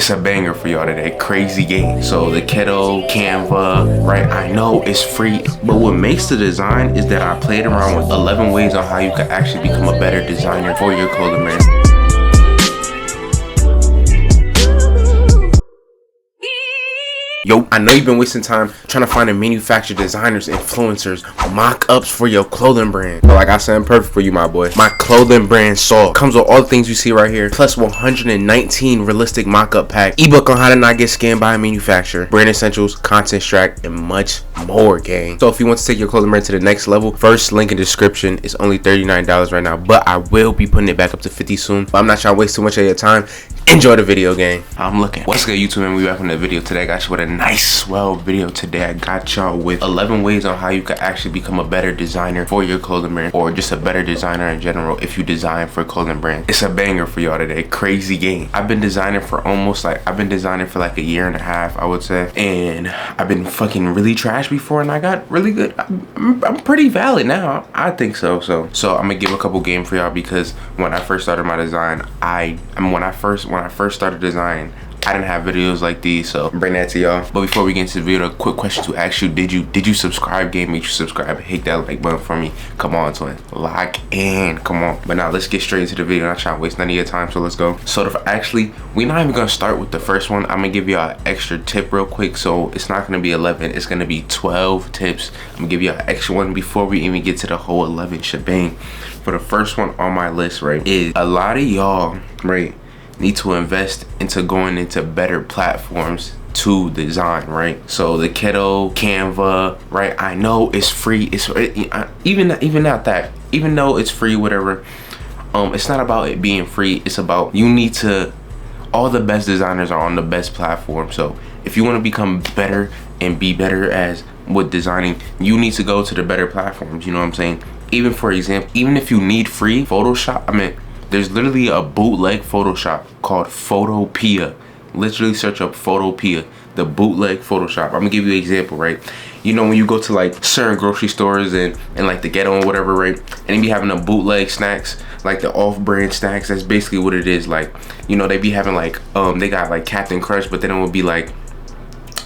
It's a banger for y'all today. Crazy game. So the Keto, Canva, right? I know it's free, but what makes the design is that I played around with 11 ways on how you can actually become a better designer for your clothing brand. Yo, I know you've been wasting time trying to find a manufacturer, designers, influencers, mock-ups for your clothing brand. But like I said, I'm perfect for you, my boy. My clothing brand Saw comes with all the things you see right here, plus 119 realistic mock-up pack, ebook on how to not get scammed by a manufacturer, brand essentials, content extract, and much more, gang. So if you want to take your clothing brand to the next level, first link in description. It's only $39 right now, but I will be putting it back up to $50 soon. But I'm not trying to waste too much of your time. Enjoy the video, gang. I'm looking. What's good, YouTube, man? We back on the video today. I got you with a nice swell video today. I got y'all with 11 ways on how you can actually become a better designer for your clothing brand, or just a better designer in general if you design for a clothing brand. It's a banger for y'all today. Crazy game. I've been designing for like a year and a half, I would say, and I've been fucking really trash before, and I got really good. I'm pretty valid now. I think so. So I'm gonna give a couple game for y'all, because when I first started my design, when I first started designing, I didn't have videos like these, so bring that to y'all. But before we get into the video, a quick question to ask you: Did you subscribe, game? Make sure you subscribe, hit that like button for me. Come on, twin, lock in, come on. But now let's get straight into the video. I'm not trying to waste none of your time, so let's go. So we're not even gonna start with the first one. I'm gonna give y'all an extra tip real quick. So it's not gonna be 11, it's gonna be 12 tips. I'm gonna give you an extra one before we even get to the whole 11 shebang. For the first one on my list, right, is a lot of y'all, right, need to invest into going into better platforms to design, right? So the Keto, Canva, right? I know it's free. It's even though it's free, whatever. It's not about it being free. It's about all the best designers are on the best platform. So if you want to become better and be better with designing, you need to go to the better platforms. You know what I'm saying? Even for example, even if you need free Photoshop, there's literally a bootleg Photoshop called Photopea. Literally search up Photopea, the bootleg Photoshop. I'm gonna give you an example, right? You know, when you go to like certain grocery stores and like the Ghetto and whatever, right? And they be having a bootleg snacks, like the off-brand snacks. That's basically what it is. Like, you know, they be having like they got like Captain Crunch, but then it would be like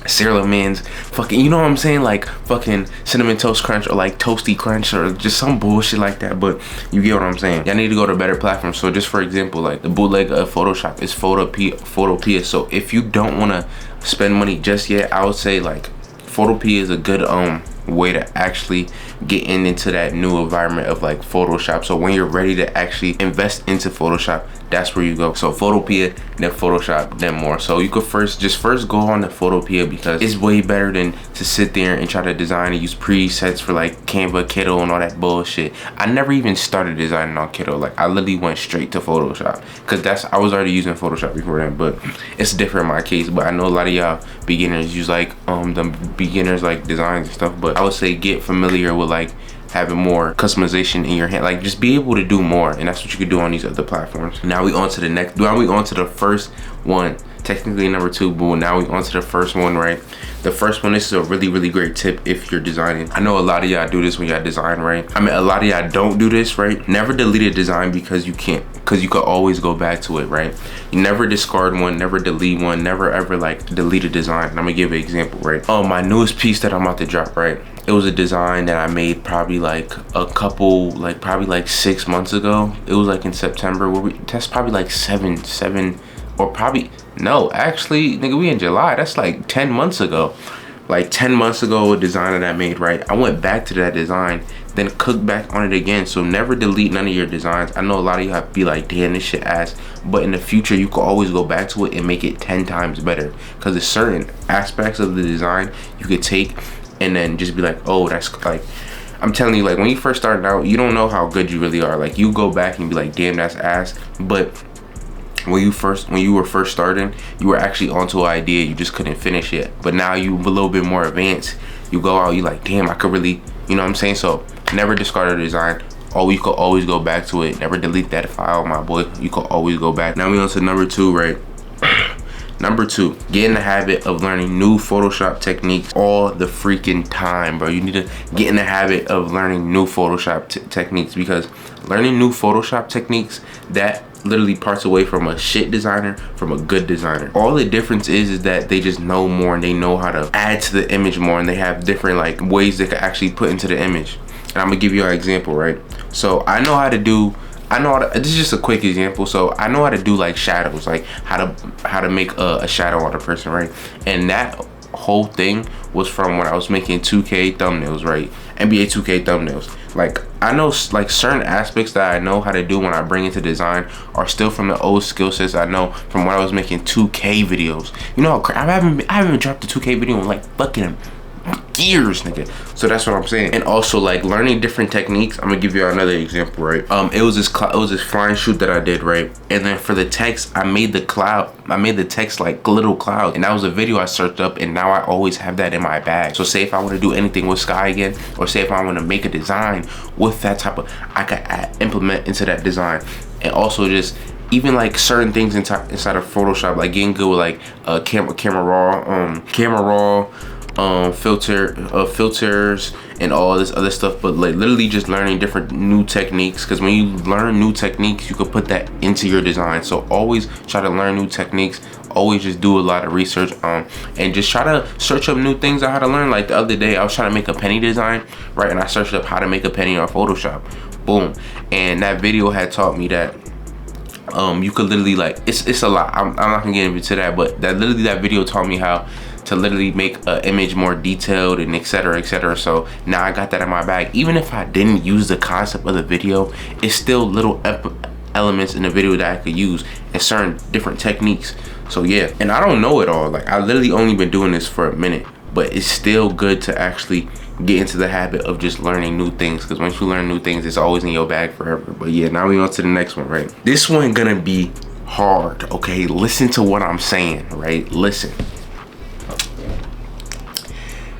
Cereal Man's fucking, you know what I'm saying, like fucking Cinnamon Toast Crunch, or like Toasty Crunch, or just some bullshit like that. But you get what I'm saying. Y'all need to go to better platforms. So just for example, like the bootleg of Photoshop is Photopea. So if you don't want to spend money just yet, I would say like Photopea is a good way to actually get into that new environment of like Photoshop. So when you're ready to actually invest into Photoshop, that's where you go. So Photopea, then Photoshop, then more. So you could first go on the Photopea, because it's way better than to sit there and try to design and use presets for like Canva, Keto, and all that bullshit. I never even started designing on Keto. Like I literally went straight to Photoshop, because I was already using Photoshop before then. But it's different in my case. But I know a lot of y'all beginners use like the beginners like designs and stuff. But I would say get familiar with like having more customization in your hand, like just be able to do more, and that's what you could do on these other platforms. Now we on to the first one, technically number 2, but now we on to the first one, right? The first one, this is a really great tip if you're designing. I know a lot of y'all do this when y'all design, right? A lot of y'all don't do this, right? Never delete a design, because you can't, because you could always go back to it, right? You never discard one, never delete one, never ever like delete a design. And I'm gonna give an example, right? My newest piece that I'm about to drop, right? It was a design that I made probably like probably like 6 months ago. It was like in September. That's probably like seven, or probably, no, actually, nigga, we in July. That's like 10 months ago. Like 10 months ago, a design that I made, right? I went back to that design, then cooked back on it again. So never delete none of your designs. I know a lot of you have to be like, damn, this shit ass. But in the future, you can always go back to it and make it 10 times better. Because there's certain aspects of the design you could take and then just be like, oh, that's like, I'm telling you, like when you first started out, you don't know how good you really are. Like you go back and be like, damn, that's ass. But when you were first starting, you were actually onto an idea, you just couldn't finish it. But now you a little bit more advanced, you go out, you like, damn, I could really, you know what I'm saying? So never discard a design. You could always go back to it. Never delete that file, my boy. You could always go back. Now we on to number 2, right? Number 2, get in the habit of learning new Photoshop techniques all the freaking time, bro. You need to get in the habit of learning new Photoshop techniques, because learning new Photoshop techniques, that literally parts away from a shit designer from a good designer. All the difference is that they just know more and they know how to add to the image more, and they have different like ways they can actually put into the image. And I'm gonna give you an example, right? So I know how to do, this is just a quick example. So I know how to do like shadows, like how to make a shadow on a person, right? And that whole thing was from when I was making 2K thumbnails, right? NBA 2K thumbnails. Like I know like certain aspects that I know how to do when I bring into design are still from the old skill sets I know from when I was making 2K videos. You know, I haven't dropped a 2K video in like fucking years, nigga. So that's what I'm saying. And also like learning different techniques. I'm gonna give you another example, right? It was this flying shoot that I did, right? And then for the text, I made the text like little clouds, and that was a video I searched up, and now I always have that in my bag. So say if I want to do anything with sky again, or say if I want to make a design with that type of, I could implement into that design. And also just even like certain things inside of Photoshop, like getting good with like camera raw filters and all this other stuff, but like literally just learning different new techniques, because when you learn new techniques you can put that into your design. So always try to learn new techniques, always just do a lot of research and just try to search up new things on how to learn. Like the other day I was trying to make a penny design, right, and I searched up how to make a penny on Photoshop, boom, and that video had taught me that you could literally like it's a lot. I'm not gonna get into that, but that video taught me how to literally make an image more detailed and etc, etc. So now I got that in my bag. Even if I didn't use the concept of the video, it's still little elements in the video that I could use and certain different techniques. So yeah, and I don't know it all. Like I literally only been doing this for a minute, but it's still good to actually get into the habit of just learning new things, because once you learn new things, it's always in your bag forever. But yeah, now we on to the next one, right? This one gonna be hard, okay? Listen to what I'm saying, right? Listen.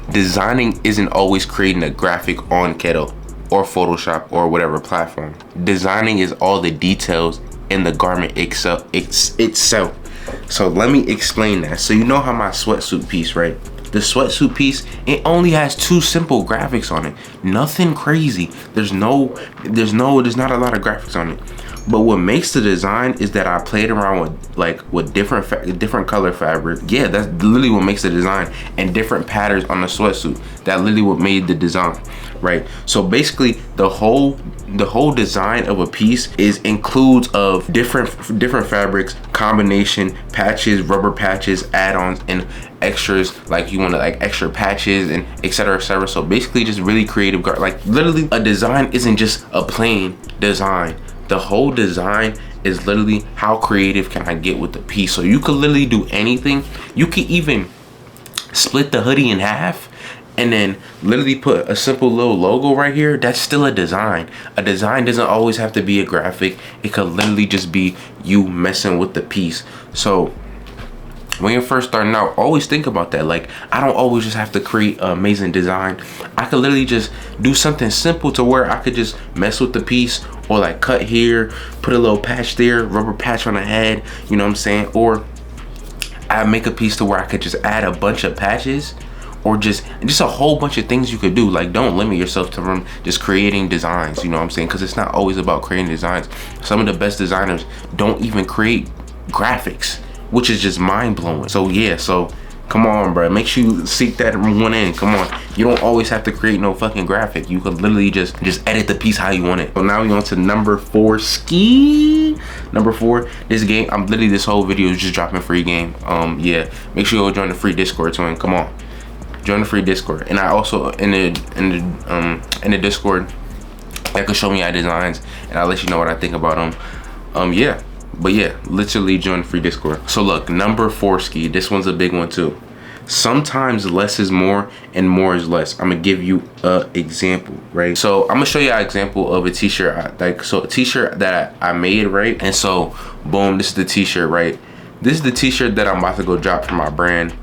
Designing isn't always creating a graphic on Keto or Photoshop or whatever platform. Designing is all the details in the garment itself. So let me explain that. So you know how my sweatsuit piece, right? The sweatsuit piece, it only has 2 simple graphics on it. Nothing crazy. There's not a lot of graphics on it. But what makes the design is that I played around with different color fabric. Yeah, that's literally what makes the design, and different patterns on the sweatsuit. That literally what made the design, right? So basically the whole design of a piece includes of different fabrics, combination, patches, rubber patches, add-ons, and extras. Like you want to like extra patches and etc, etc. So basically just really creative. Like literally a design isn't just a plain design. The whole design is literally how creative can I get with the piece. So you could literally do anything. You could even split the hoodie in half and then literally put a simple little logo right here. That's still a design. A design doesn't always have to be a graphic. It could literally just be you messing with the piece. So when you're first starting out, always think about that. Like, I don't always just have to create an amazing design. I could literally just do something simple to where I could just mess with the piece, or like cut here, put a little patch there, rubber patch on the head, you know what I'm saying? Or I make a piece to where I could just add a bunch of patches, or just a whole bunch of things you could do. Like, don't limit yourself to from just creating designs, you know what I'm saying? Because it's not always about creating designs. Some of the best designers don't even create graphics, which is just mind-blowing. So yeah, so come on, bro, make sure you seek that one in. Come on, you don't always have to create no fucking graphic. You can literally just edit the piece how you want it. So now we on to number 4, ski. Number 4, this game, this whole video is just dropping free game. Yeah, make sure you go join the free Discord twin. Come on, join the free Discord. And I also in the Discord, that could show me our designs, and I'll let you know what I think about them. Yeah. But yeah, literally join the free Discord. So look, number 4, ski. This one's a big one too. Sometimes less is more and more is less. I'm gonna give you a example, right? So I'm gonna show you an example of a t-shirt. A t-shirt that I made, right? And so boom, this is the t-shirt, right? This is the t-shirt that I'm about to go drop for my brand.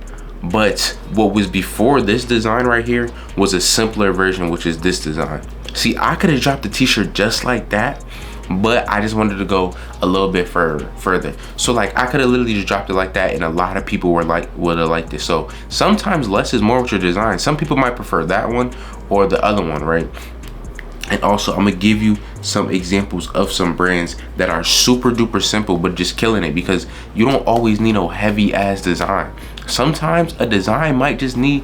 But what was before this design right here was a simpler version, which is this design. See, I could have dropped the t-shirt just like that, but I just wanted to go a little bit further. So like I could have literally just dropped it like that, and a lot of people would have liked this. So sometimes less is more with your design. Some people might prefer that one or the other one, right? And also, I'm gonna give you some examples of some brands that are super duper simple but just killing it, because you don't always need no heavy ass design. Sometimes a design might just need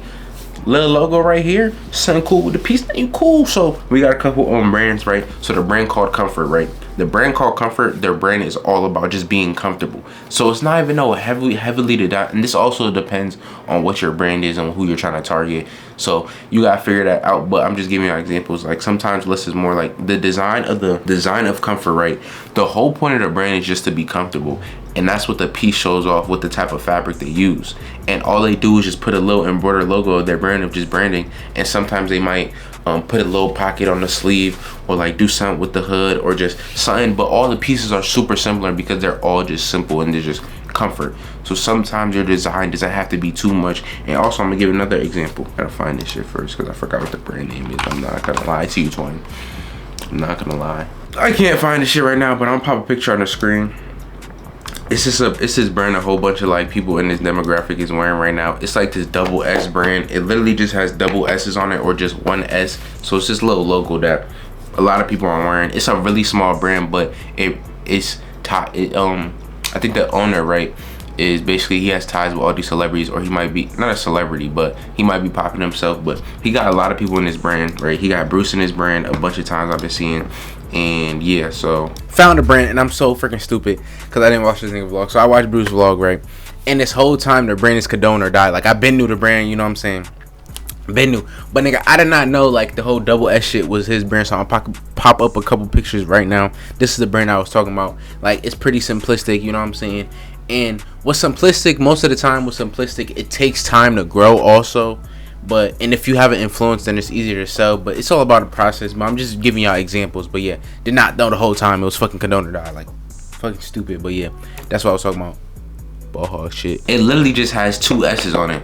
little logo right here, something cool with the piece, then you cool. So we got a couple brands, right? So the brand called Comfort, right? The brand called Comfort, their brand is all about just being comfortable. So it's not even no heavily designed, and this also depends on what your brand is and who you're trying to target. So you gotta figure that out. But I'm just giving you examples. Like sometimes less is more. Like the design of Comfort, right? The whole point of the brand is just to be comfortable. And that's what the piece shows off, with the type of fabric they use. And all they do is just put a little embroidered logo of their brand, of just branding. And sometimes they might put a little pocket on the sleeve, or like do something with the hood, or just something. But all the pieces are super similar because they're all just simple and they're just comfort. So sometimes your design doesn't have to be too much. And also, I'm gonna give another example. I gotta find this shit first because I forgot what the brand name is. I'm not gonna lie to you, twin. I'm not gonna lie. I can't find this shit right now, but I'll pop a picture on the screen. It's this brand a whole bunch of like people in this demographic is wearing right now. It's like this double S brand. It literally just has double S's on it, or just one S. So it's this little logo that a lot of people are wearing. It's a really small brand, but it's top. I think the owner, right, is basically, he has ties with all these celebrities, or he might be not a celebrity, but he might be popping himself. But he got a lot of people in his brand, right? He got Bruce in his brand a bunch of times I've been seeing. And yeah, so found a brand, and I'm so freaking stupid because I didn't watch this nigga vlog. So I watched Bruce's vlog, right? And this whole time the brand is Condone or Die. Like, I've been new to brand, you know what I'm saying? Been new. But nigga, I did not know like the whole double S shit was his brand. So I'll pop up a couple pictures right now. This is the brand I was talking about. Like, it's pretty simplistic, you know what I'm saying? And what's simplistic, most of the time with simplistic, it takes time to grow also. And if you have an influence, then it's easier to sell. But it's all about the process. But I'm just giving y'all examples. But yeah, did not know the whole time it was fucking Condone or Die. Like, fucking stupid. But yeah, that's what I was talking about. Ball hog shit. It literally just has 2 S's on it.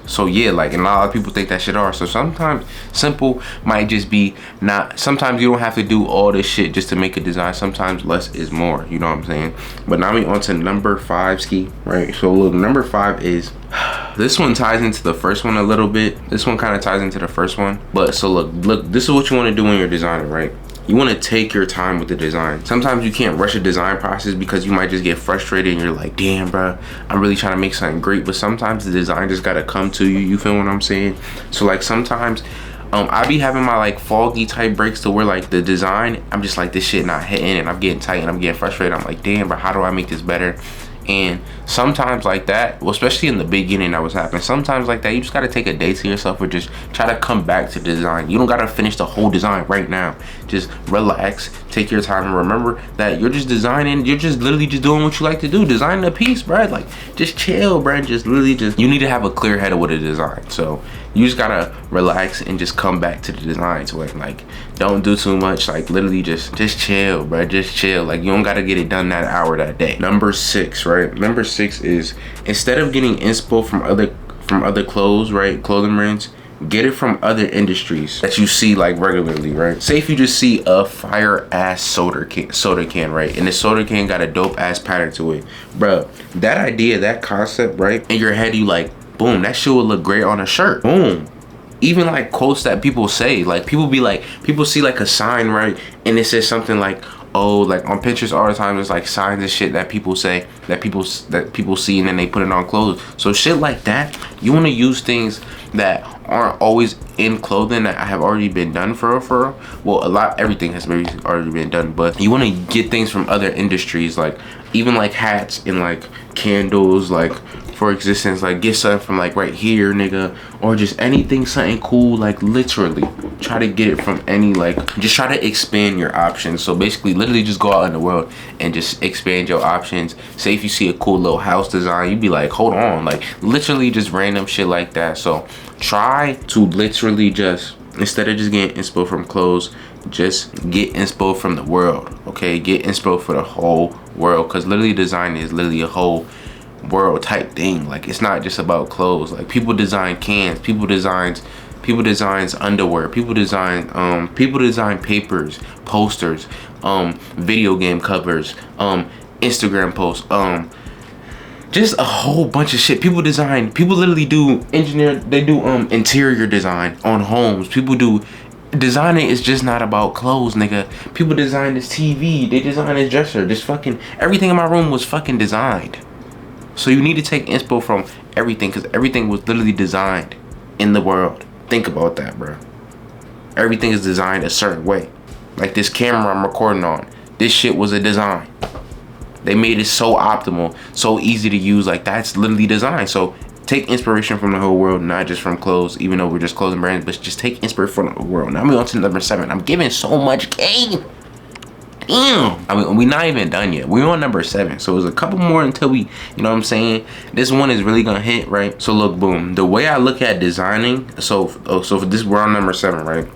So yeah, like, and a lot of people think that shit are. So sometimes simple might just be not. Sometimes you don't have to do all this shit just to make a design. Sometimes less is more. You know what I'm saying? But now we on to number 5, ski. Right. So look, number 5 is. This one ties into the first one a little bit. This one kind of ties into the first one. But so look, this is what you want to do when you're designing, right? You want to take your time with the design. Sometimes you can't rush a design process because you might just get frustrated and you're like, damn, bro, I'm really trying to make something great. But sometimes the design just got to come to you. You feel what I'm saying? So like sometimes I be having my like foggy type breaks to where like the design, I'm just like, this shit not hitting, and I'm getting tight and I'm getting frustrated. I'm like, damn, bro, how do I make this better? And sometimes like that, well, especially in the beginning that was happening, sometimes like that, you just got to take a day to yourself, or just try to come back to the design. You don't got to finish the whole design right now. Just relax, take your time, and remember that you're just designing. You're just literally just doing what you like to do, designing a piece, bro. Like, just chill, bro. Just literally just, you need to have a clear head with a design. So you just gotta relax and just come back to the design. So like don't do too much. Like, literally just chill, bro. Just chill. Like, you don't gotta get it done that hour that day. Number 6, right? Number 6 is, instead of getting inspo from other clothes, right, clothing brands, get it from other industries that you see like regularly, right? Say if you just see a fire ass soda can, right, and the soda can got a dope ass pattern to it, bro. That idea, that concept, right, in your head, you like, boom, that shit would look great on a shirt. Boom. Even like quotes that people say, like people see like a sign, right, and it says something like, oh, like on Pinterest all the time, there's like signs and shit that people say, that people see, and then they put it on clothes. So shit like that, you want to use things that aren't always in clothing, that have already been done for real. Well, everything has already been done, but you want to get things from other industries, like even like hats and like candles, like for existence, like get something from like right here, nigga, or just anything, something cool. Like, literally try to get it from any, like, just try to expand your options. So basically, literally just go out in the world and just expand your options. Say if you see a cool little house design, you'd be like, hold on, like literally just random shit like that. So try to literally just, instead of just getting inspo from clothes, just get inspo from the world. Okay, get inspo for the whole world, because literally design is literally a whole world type thing. Like, it's not just about clothes. Like, people design cans, people designs underwear, people design papers, posters, video game covers, Instagram posts, just a whole bunch of shit. People literally do interior design on homes. People do Designing is just not about clothes, nigga. People design this TV, they design this dresser, this fucking, everything in my room was fucking designed. So you need to take inspo from everything, because everything was literally designed in the world. Think about that, bro. Everything is designed a certain way. Like this camera I'm recording on, this shit was a design. They made it so optimal, so easy to use. Like that's literally designed. So take inspiration from the whole world, not just from clothes, even though we're just clothing brands, but just take inspiration from the whole world. Now I'm on to number 7. I'm giving so much game. Damn. I mean, we're not even done yet. We're on number 7. So there's a couple more until we, you know what I'm saying? This one is really gonna hit, right? So look, boom. The way I look at designing, so for this, we're on number 7, right?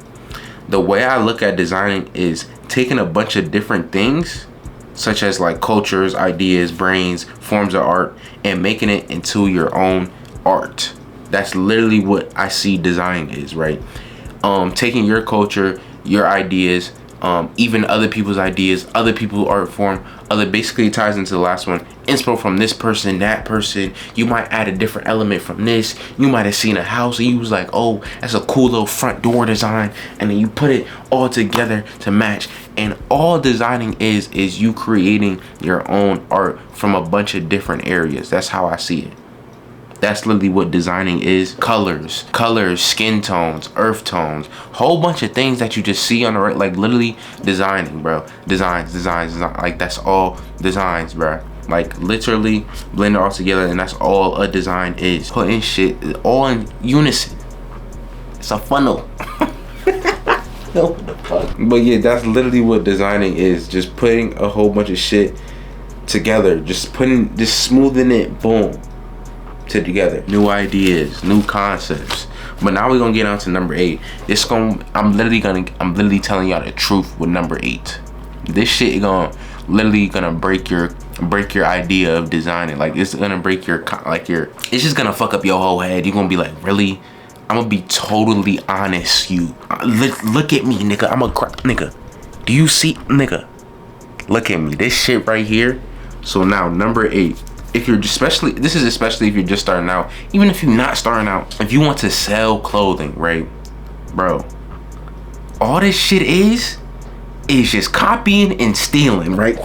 The way I look at designing is taking a bunch of different things, such as like cultures, ideas, brains, forms of art, and making it into your own art. That's literally what I see design is, right? Taking your culture, your ideas, even other people's ideas, other people's art form, basically ties into the last one. Inspo from this person, that person. You might add a different element from this. You might have seen a house and you was like, oh, that's a cool little front door design, and then you put it all together to match. And all designing is you creating your own art from a bunch of different areas. That's how I see it. That's literally what designing is. Colors, skin tones, earth tones, whole bunch of things that you just see on the right, like literally designing, bro. Designs, like that's all designs, bro. Like literally blend it all together, and that's all a design is. Putting shit all in unison. It's a funnel. What the fuck? But yeah, that's literally what designing is. Just putting a whole bunch of shit together. Just smoothing it, boom, together. New ideas, new concepts. But now we're gonna get on to number 8. I'm literally telling y'all the truth with number 8. This shit literally gonna break your idea of designing. Like it's gonna break it's just gonna fuck up your whole head. You're gonna be like, really? I'm gonna be totally honest. Look at me, nigga. I'm a crap nigga. Do you see, nigga? Look at me. This shit right here. So now number 8. If you're especially if you're just starting out, even if you're not starting out, if you want to sell clothing, right, bro, all this shit is just copying and stealing, right?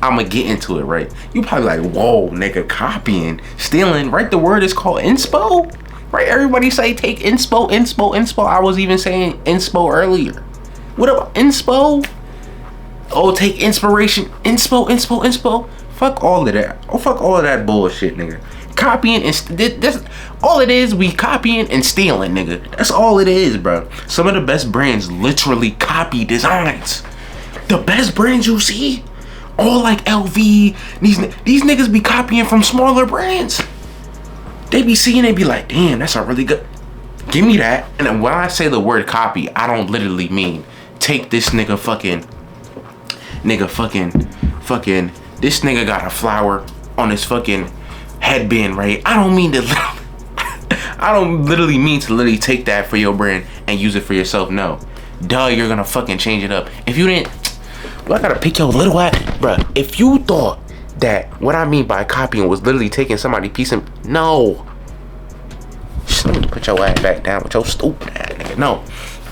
I'ma get into it, right? You probably like, whoa, nigga, copying, stealing, right? The word is called inspo, right? Everybody say take inspo. I was even saying inspo earlier. What about inspo? Oh, take inspiration, inspo. Fuck all of that. Oh, fuck all of that bullshit, nigga. Copying and that's all it is. We copying and stealing, nigga. That's all it is, bro. Some of the best brands literally copy designs. The best brands you see, all like LV. These niggas be copying from smaller brands. They be seeing, they be like, damn, that's a really good. Give me that. And then when I say the word copy, I don't literally mean take this nigga fucking. This nigga got a flower on his fucking headband, right? I don't literally mean to literally take that for your brand and use it for yourself. No. Duh, you're gonna fucking change it up. If you didn't, well, I gotta pick your little ass, bruh. If you thought that what I mean by copying was literally taking somebody's piece of, no. Put your ass back down with your stupid ass, nigga. No.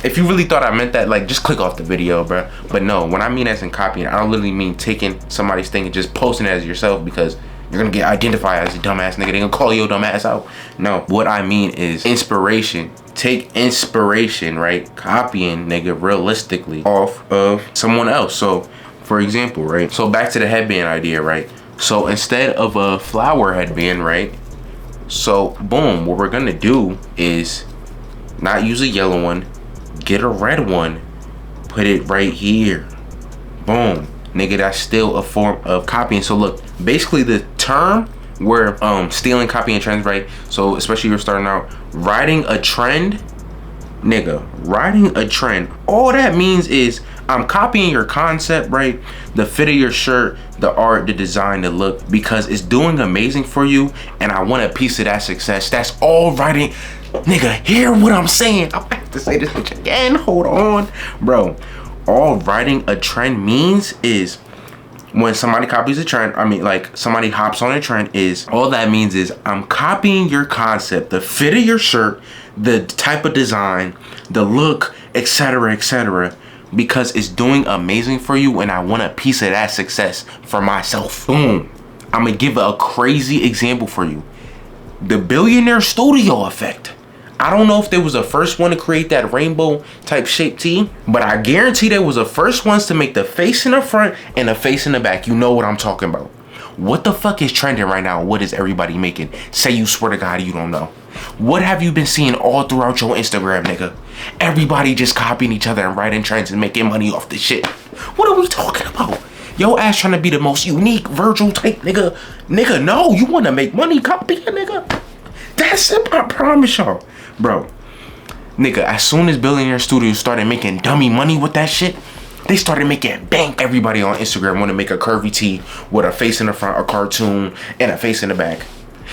If you really thought I meant that, like, just click off the video, bro. But no, when I mean as in copying, I don't literally mean taking somebody's thing and just posting it as yourself, because you're gonna get identified as a dumbass nigga. They gonna call your dumb ass out. No, what I mean is inspiration. Take inspiration, right? Copying, nigga, realistically off of someone else. So, for example, right? So back to the headband idea, right? So instead of a flower headband, right? So boom, what we're gonna do is not use a yellow one. Get a red one, put it right here. Boom, nigga, that's still a form of copying. So look, basically the term where stealing, copying trends, right? So especially you're starting out, riding a trend, nigga, riding a trend. All that means is I'm copying your concept, right? The fit of your shirt, the art, the design, the look, because it's doing amazing for you, and I want a piece of that success. That's all riding. Nigga, hear what I'm saying? I have to say this bitch again. Hold on, bro. All riding a trend means is when somebody copies a trend, I mean, like, somebody hops on a trend, is all that means is I'm copying your concept, the fit of your shirt, the type of design, the look, etc., because it's doing amazing for you, and I want a piece of that success for myself. Boom. I'm gonna give a crazy example for you. The billionaire studio effect. I don't know if they was the first one to create that rainbow type shape tee, but I guarantee they was the first ones to make the face in the front and the face in the back. You know what I'm talking about. What the fuck is trending right now? What is everybody making? Say you swear to God you don't know. What have you been seeing all throughout your Instagram, nigga? Everybody just copying each other and writing trends and making money off this shit. What are we talking about? Yo ass trying to be the most unique Virgil type nigga. Nigga, no, you want to make money, copy a nigga. That's it, I promise y'all. Bro, nigga, as soon as Billionaire Studios started making dummy money with that shit, they started making bank. Everybody on Instagram want to make a curvy tee with a face in the front, a cartoon, and a face in the back.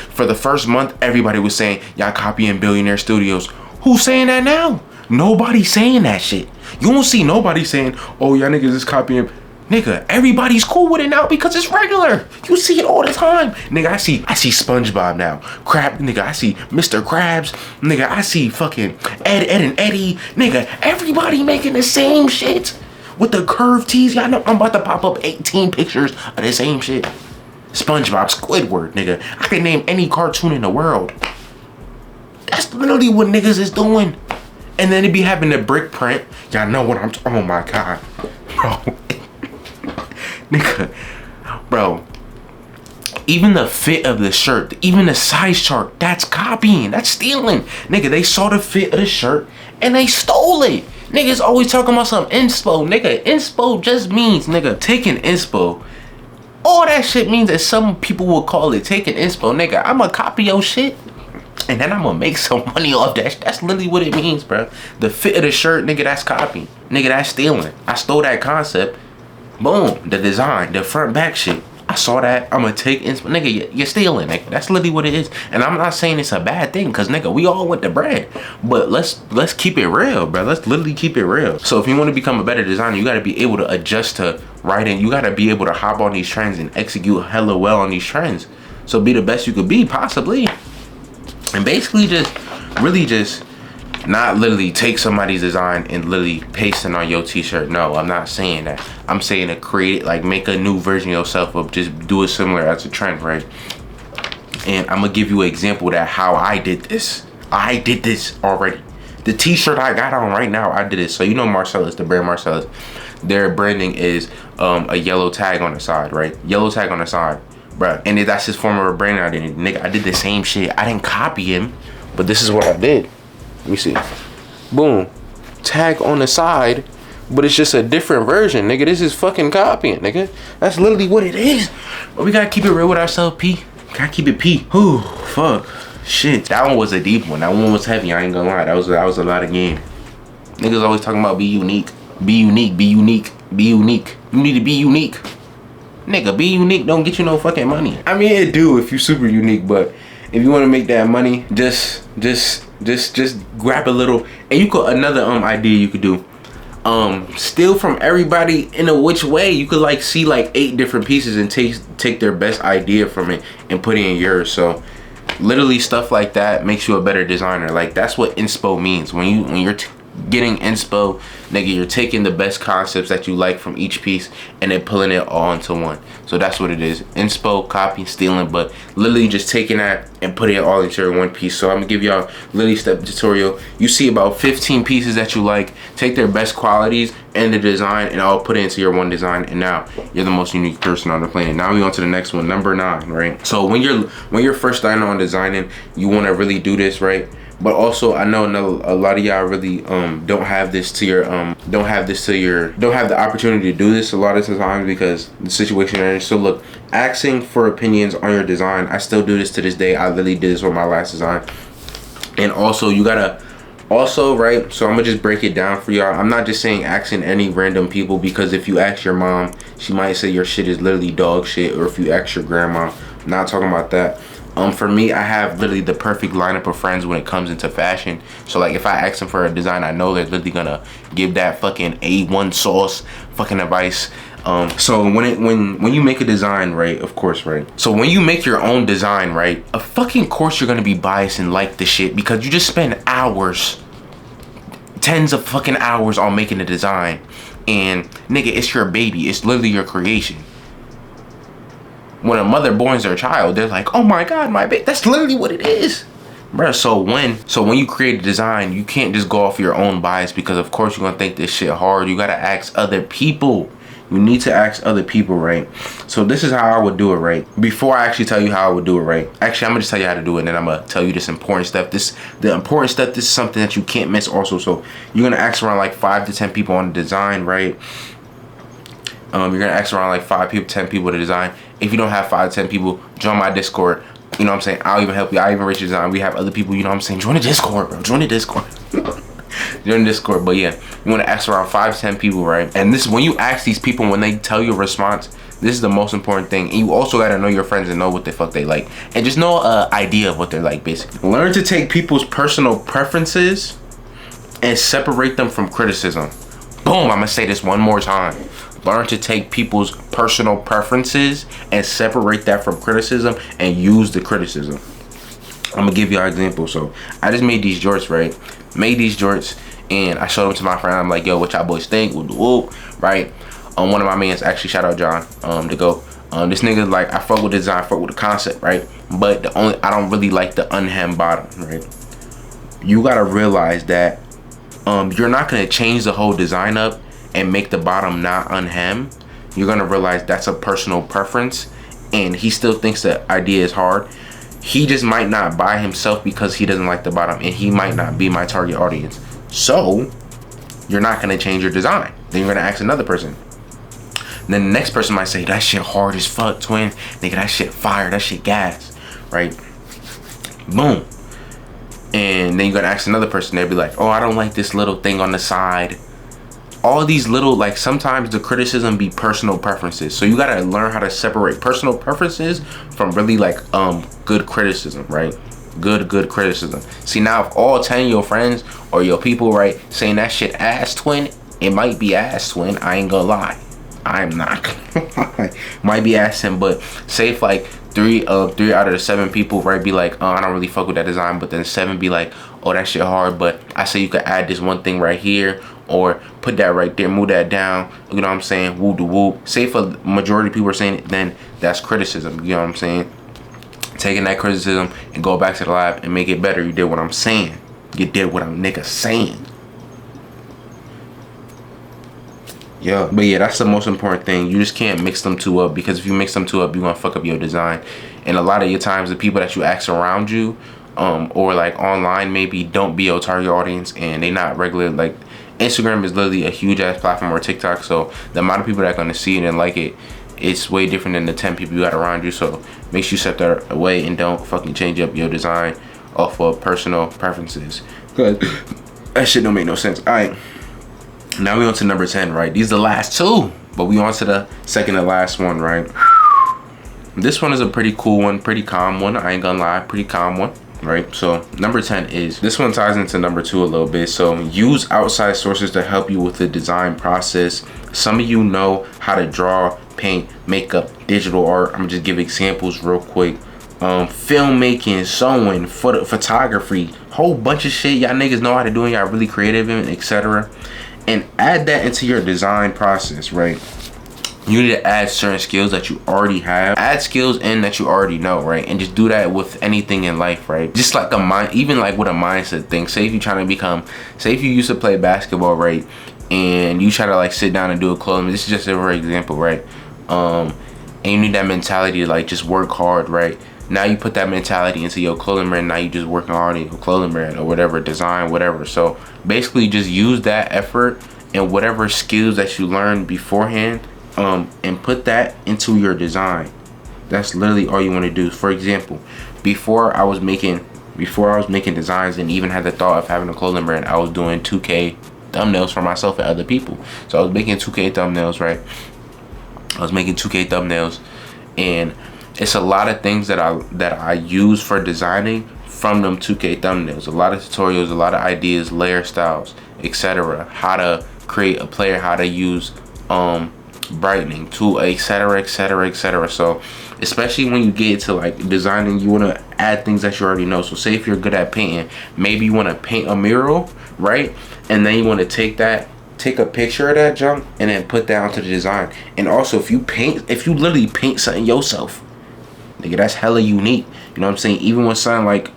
For the first month, everybody was saying, y'all copying Billionaire Studios. Who's saying that now? Nobody's saying that shit. You won't see nobody saying, oh, y'all niggas is copying. Nigga, everybody's cool with it now because it's regular. You see it all the time. Nigga, I see SpongeBob now. Crab, nigga, I see Mr. Krabs. Nigga, I see fucking Ed and Eddie. Nigga, everybody making the same shit with the curved tees. Y'all know I'm about to pop up 18 pictures of the same shit. SpongeBob, Squidward, nigga. I can name any cartoon in the world. That's literally what niggas is doing. And then they be having the brick print. Y'all know what I'm oh my God. Bro. Nigga, bro, even the fit of the shirt, even the size chart, that's copying, that's stealing. Nigga, they saw the fit of the shirt and they stole it. Niggas always talking about some inspo. Nigga, inspo just means, nigga, taking inspo. All that shit means that some people will call it taking inspo. Nigga, I'ma copy your shit and then I'm gonna make some money off that. That's literally what it means, bro. The fit of the shirt, nigga, that's copying. Nigga, that's stealing. I stole that concept. Boom, the design, the front back shit. I saw that. I'm gonna take nigga, you're stealing, nigga. That's literally what it is. And I'm not saying it's a bad thing, cause nigga, we all want the bread. But let's keep it real, bro. Let's literally keep it real. So if you want to become a better designer, you gotta be able to adjust to writing. You gotta be able to hop on these trends and execute hella well on these trends. So be the best you could be, possibly. And basically just not literally take somebody's design and literally paste it on your t-shirt. No, I'm not saying that. I'm saying to create, like, make a new version of yourself of just do it similar as a trend, right? And I'm gonna give you an example that how I did this. I did this already. The t-shirt I got on right now, I did it. So you know Marcellus, the brand Marcellus, their branding is a yellow tag on the side, right? Yellow tag on the side, bruh. And that's his form of a brand identity. Nigga, I did the same shit. I didn't copy him, but this is what I did. Let me see. Boom. Tag on the side, but it's just a different version, nigga. This is fucking copying, nigga. That's literally what it is. But we gotta keep it real with ourselves, P. Gotta keep it P. Whew, fuck. Shit. That one was a deep one. That one was heavy. I ain't gonna lie. That was a lot of game. Niggas always talking about be unique. Be unique. Be unique. Be unique. You need to be unique. Nigga, be unique don't get you no fucking money. I mean, it do if you super unique, but if you want to make that money, just grab a little. And you could, another idea you could do, steal from everybody in a which way. You could like see like 8 different pieces and take their best idea from it and put it in yours. So literally stuff like that makes you a better designer. Like that's what inspo means. When you're getting inspo, nigga, you're taking the best concepts that you like from each piece and then pulling it all into one. So that's what it is. Inspo, copy, stealing, but literally just taking that and putting it all into one piece. So I'm gonna give y'all literally step tutorial. You see about 15 pieces that you like, take their best qualities and the design and I'll put it into your one design, and now you're the most unique person on the planet. Now we on to the next one, number 9, right? So when you're first starting on designing, you want to really do this, right? But also, I know a lot of y'all really don't have the opportunity to do this a lot of times because the situation you're in. So look, asking for opinions on your design, I still do this to this day. I literally did this with my last design. And also, you gotta right, so I'm gonna just break it down for y'all. I'm not just saying asking any random people, because if you ask your mom, she might say your shit is literally dog shit, or if you ask your grandma, I'm not talking about that. For me, I have literally the perfect lineup of friends when it comes into fashion. So like if I ask them for a design, I know they're literally gonna give that fucking A1 sauce fucking advice. So when you make a design, right, of course, right, so when you make your own design, right, of fucking course you're gonna be biased and like the shit, because you just spend hours, tens of fucking hours on making a design, and nigga, it's your baby, it's literally your creation. When a mother borns their child, they're like, oh my god, my baby. That's literally what it is, bruh. So when you create a design, you can't just go off your own bias, because of course you're gonna think this shit hard. You gotta ask other people. You need to ask other people, right? So this is how I would do it, right? Before I actually tell you how I would do it, right? Actually, I'm gonna just tell you how to do it, and then I'm gonna tell you this important stuff. The important stuff, this is something that you can't miss also. So you're gonna ask around like 5 to 10 people on the design, right? You're gonna ask around like 5 people, 10 people to design. If you don't have 5 to 10 people, join my Discord. You know what I'm saying? I'll even help you. I'll even rate your design. We have other people, you know what I'm saying? Join the Discord, bro. Join the Discord. Join the Discord. But yeah, you want to ask around 5 to 10 people, right? And this, when you ask these people, when they tell you a response, this is the most important thing. And you also got to know your friends and know what the fuck they like. And just know an idea of what they're like, basically. Learn to take people's personal preferences and separate them from criticism. Boom, I'm going to say this one more time. Learn to take people's personal preferences and separate that from criticism and use the criticism. I'm gonna give you an example. So I just made these jorts, right? Made these jorts and I showed them to my friend. I'm like, yo, what y'all boys think? Whoop, right? One of my mans, actually, shout out John, to go. This nigga, like, I fuck with the design, fuck with the concept, right? But I don't really like the unhemmed bottom, right? You gotta realize that you're not gonna change the whole design up and make the bottom not unhemmed. You're gonna realize that's a personal preference, and he still thinks the idea is hard. He just might not buy himself because he doesn't like the bottom, and he might not be my target audience. So you're not gonna change your design. Then you're gonna ask another person. Then the next person might say, that shit hard as fuck, twin. Nigga, that shit fire, that shit gas, right? Boom. And then you're gonna ask another person. They'll be like, oh, I don't like this little thing on the side. All these little, like, sometimes the criticism be personal preferences. So you gotta learn how to separate personal preferences from really like good criticism, right? Good criticism. See, now if all 10 of your friends or your people, right, saying that shit ass, twin, it might be ass, twin. I ain't gonna lie. I'm not gonna lie. Might be ass him, but say if like three out of the 7 people, right, be like, I don't really fuck with that design, but then 7 be like, oh, that shit hard, but I say you could add this one thing right here, or put that right there, move that down, you know what I'm saying, woo to woo. Say if a majority of people are saying it, then that's criticism, you know what I'm saying? Taking that criticism and go back to the lab and make it better. You did what I'm saying. You did what I'm nigga saying. Yeah, but yeah, that's the most important thing. You just can't mix them two up, because if you mix them two up, you're gonna fuck up your design. And a lot of your times, the people that you ask around you, or like online, maybe don't be your target audience, and they not regular. Like Instagram is literally a huge ass platform, or TikTok. So the amount of people that are gonna see it and like it, it's way different than the 10 people you got around you. So make sure you set that away and don't fucking change up your design off of personal preferences, because that shit don't make no sense. All right. Now we on to number 10, right? These are the last 2, but we on to the second to last one, right? This one is a pretty cool one, pretty calm one. I ain't gonna lie, pretty calm one, right? So number 10 is, this one ties into number 2 a little bit. So use outside sources to help you with the design process. Some of you know how to draw, paint, makeup, digital art. I'm gonna just give examples real quick. Filmmaking, sewing, photography, whole bunch of shit y'all niggas know how to do, and y'all really creative in, etc. And add that into your design process, right? You need to add certain skills that you already have. Add skills in that you already know, right? And just do that with anything in life, right? Just like a mind, even like with a mindset thing. Say if you're trying to become, say if you used to play basketball, right? And you try to like sit down and do a clothing. This is just a for example, right? And you need that mentality to like just work hard, right? Now you put that mentality into your clothing brand. Now you just working hard in your clothing brand or whatever, design, whatever. So basically just use that effort and whatever skills that you learned beforehand, and put that into your design. That's literally all you want to do. For example, before I was making designs and even had the thought of having a clothing brand, I was doing 2K thumbnails for myself and other people. So I was making 2K thumbnails, right? I was making 2K thumbnails, and it's a lot of things that I use for designing from them 2K thumbnails. A lot of tutorials, a lot of ideas, layer styles, etc. How to create a player, how to use brightening to etc, etc, etc. So especially when you get into like designing, you want to add things that you already know. So say if you're good at painting, maybe you want to paint a mural, right? And then you want to take a picture of that junk and then put that onto the design. And also if you literally paint something yourself, nigga, that's hella unique. You know what I'm saying? Even with something like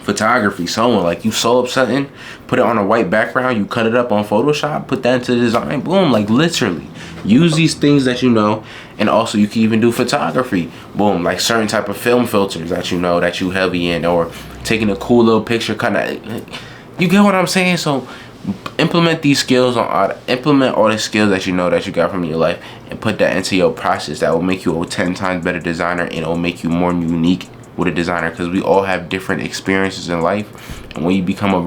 photography, someone like you sew up something, put it on a white background, you cut it up on Photoshop, put that into the design, boom. Like literally use these things that you know. And also you can even do photography, boom, like certain type of film filters that you know that you heavy in, or taking a cool little picture, kind of, you get what I'm saying? So implement these skills implement all the skills that you know that you got from your life, and put that into your process. That will make you a 10 times better designer, and it will make you more unique with a designer, because we all have different experiences in life. And when you become a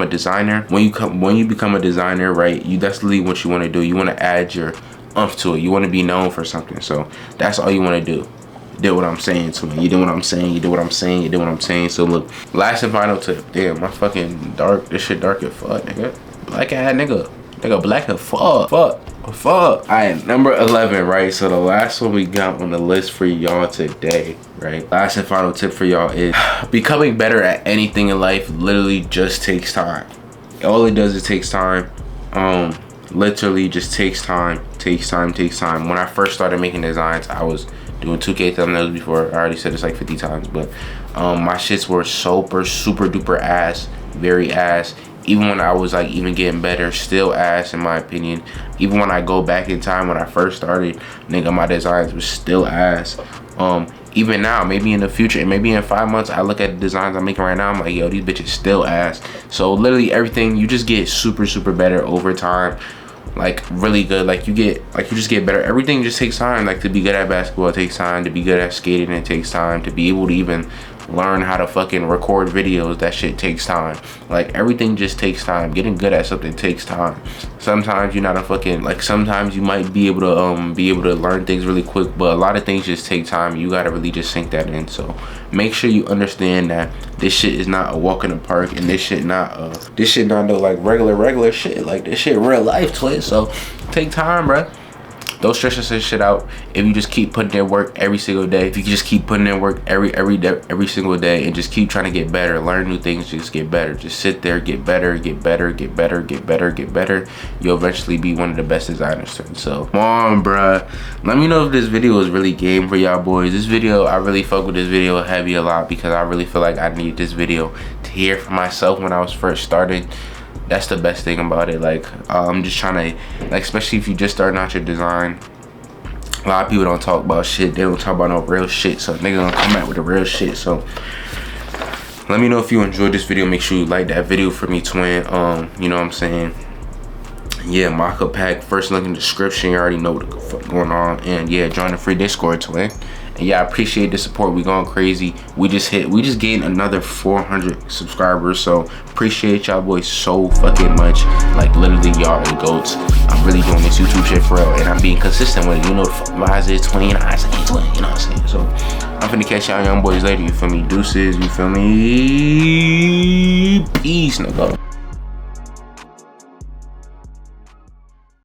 designer, right, that's literally what you want to do. You want to add your umph to it. You want to be known for something. So that's all you want to do. You did what I'm saying to me. You did what I'm saying. You did what I'm saying. You did what I'm saying. So look, last and final tip. Damn, my fucking this shit dark as fuck, nigga. Black ass nigga. Nigga, black as fuck. Fuck. Alright, number 11, right? So the last one we got on the list for y'all today, right? Last and final tip for y'all is becoming better at anything in life literally just takes time. All it does is takes time. Literally just takes time. When I first started making designs, I was doing 2K thumbnails before. I already said this like 50 times, but my shits were super duper ass, very ass. Even when I was like even getting better, still ass in my opinion. Even when I go back in time, when I first started, nigga, my designs was still ass. Even now, maybe in the future, and maybe in 5 months, I look at the designs I'm making right now, I'm like, yo, these bitches still ass. So literally everything, you just get super better over time. Like really good. Like you just get better. Everything just takes time. Like to be good at basketball, it takes time. To be good at skating, it takes time. To be able to even learn how to fucking record videos, that shit takes time. Like everything just takes time. Getting good at something takes time. Sometimes you're not a fucking, like sometimes you might be able to learn things really quick, but a lot of things just take time. You gotta really just sink that in. So make sure you understand that this shit is not a walk in the park, and this shit not no like regular shit. Like this shit real life, twist. So take time, bruh. Don't stress this shit out. If you just keep putting in work every single day, if you just keep putting in work every single day, and just keep trying to get better, learn new things, just get better. Just sit there, get better. You'll eventually be one of the best designers. So come on, bruh. Let me know if this video is really game for y'all boys. This video, I really fuck with this video heavy a lot, because I really feel like I need this video to hear for myself when I was first starting. That's the best thing about it. Like I'm just trying to, like, especially if you just starting out your design, a lot of people don't talk about shit. They don't talk about no real shit. So nigga gonna come out with the real shit. So let me know if you enjoyed this video. Make sure you like that video for me, twin. You know what I'm saying? Yeah, mock-up pack, first link in the description. You already know what the fuck going on. And yeah, join the free Discord, twin. And yeah, I appreciate the support. We going crazy. We just gained another 400 subscribers. So appreciate y'all boys so fucking much. Like literally, y'all are the goats. I'm really doing this YouTube shit for real, and I'm being consistent with it. You know the vibes is 20 and I say 20. You know what I'm saying? So I'm finna catch y'all young boys later. You feel me? Deuces. You feel me? Peace, nigga.